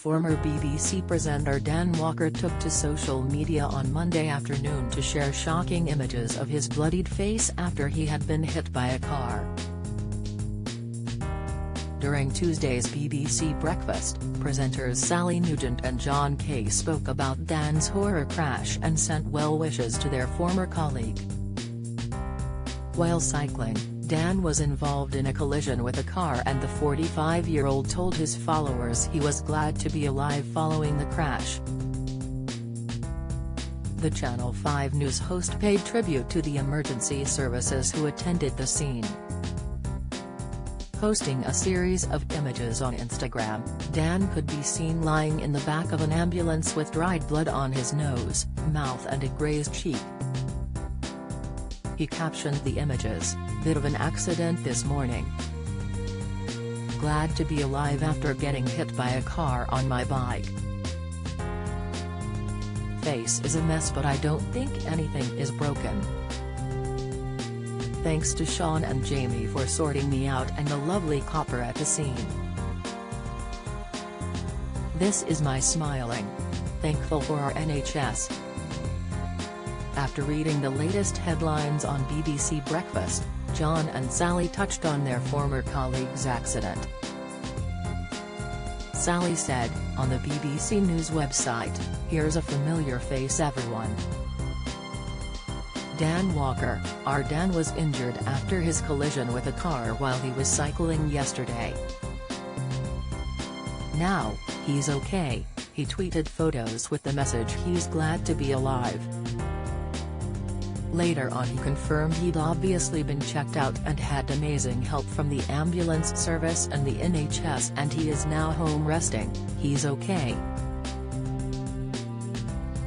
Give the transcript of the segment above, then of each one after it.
Former BBC presenter Dan Walker took to social media on Monday afternoon to share shocking images of his bloodied face after he had been hit by a car. During Tuesday's BBC Breakfast, presenters Sally Nugent and John Kay spoke about Dan's horror crash and sent well wishes to their former colleague. While cycling, Dan was involved in a collision with a car, and the 45-year-old told his followers he was glad to be alive following the crash. The Channel 5 News host paid tribute to the emergency services who attended the scene. Posting a series of images on Instagram, Dan could be seen lying in the back of an ambulance with dried blood on his nose, mouth and a grazed cheek. He captioned the images, "Bit of an accident this morning. Glad to be alive after getting hit by a car on my bike. Face is a mess but I don't think anything is broken. Thanks to Sean and Jamie for sorting me out and the lovely copper at the scene. This is my smiling. Thankful for our NHS." After reading the latest headlines on BBC Breakfast, John and Sally touched on their former colleague's accident. Sally said, on the BBC News website, "Here's a familiar face everyone. Dan Walker, our Dan was injured after his collision with a car while he was cycling yesterday. Now, he's okay." He tweeted photos with the message he's glad to be alive. Later on he confirmed he'd obviously been checked out and had amazing help from the ambulance service and the NHS, and he is now home resting. "He's okay."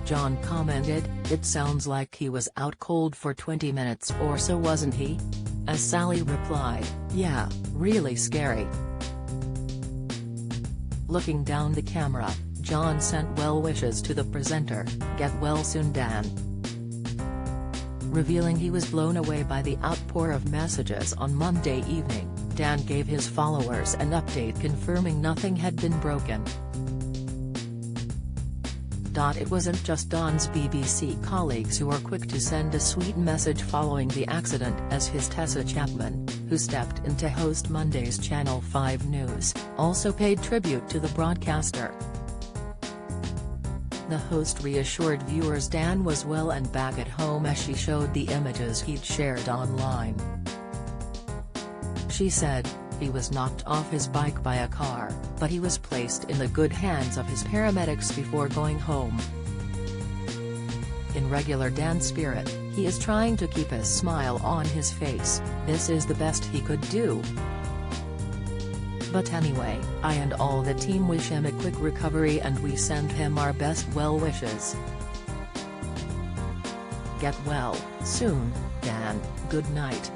John commented, "It sounds like he was out cold for 20 minutes or so, wasn't he?" As Sally replied, "Yeah, really scary." Looking down the camera, John sent well wishes to the presenter, "Get well soon Dan." Revealing he was blown away by the outpour of messages on Monday evening, Dan gave his followers an update confirming nothing had been broken. It wasn't just Dan's BBC colleagues who were quick to send a sweet message following the accident, as his Tessa Chapman, who stepped in to host Monday's Channel 5 News, also paid tribute to the broadcaster. The host reassured viewers Dan was well and back at home as she showed the images he'd shared online. She said, "He was knocked off his bike by a car, but he was placed in the good hands of his paramedics before going home. In regular Dan spirit, he is trying to keep a smile on his face. This is the best he could do. But anyway, I and all the team wish him a quick recovery and we send him our best well wishes. Get well soon, Dan. Good night."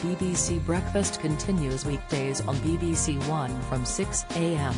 BBC Breakfast continues weekdays on BBC One from 6 a.m.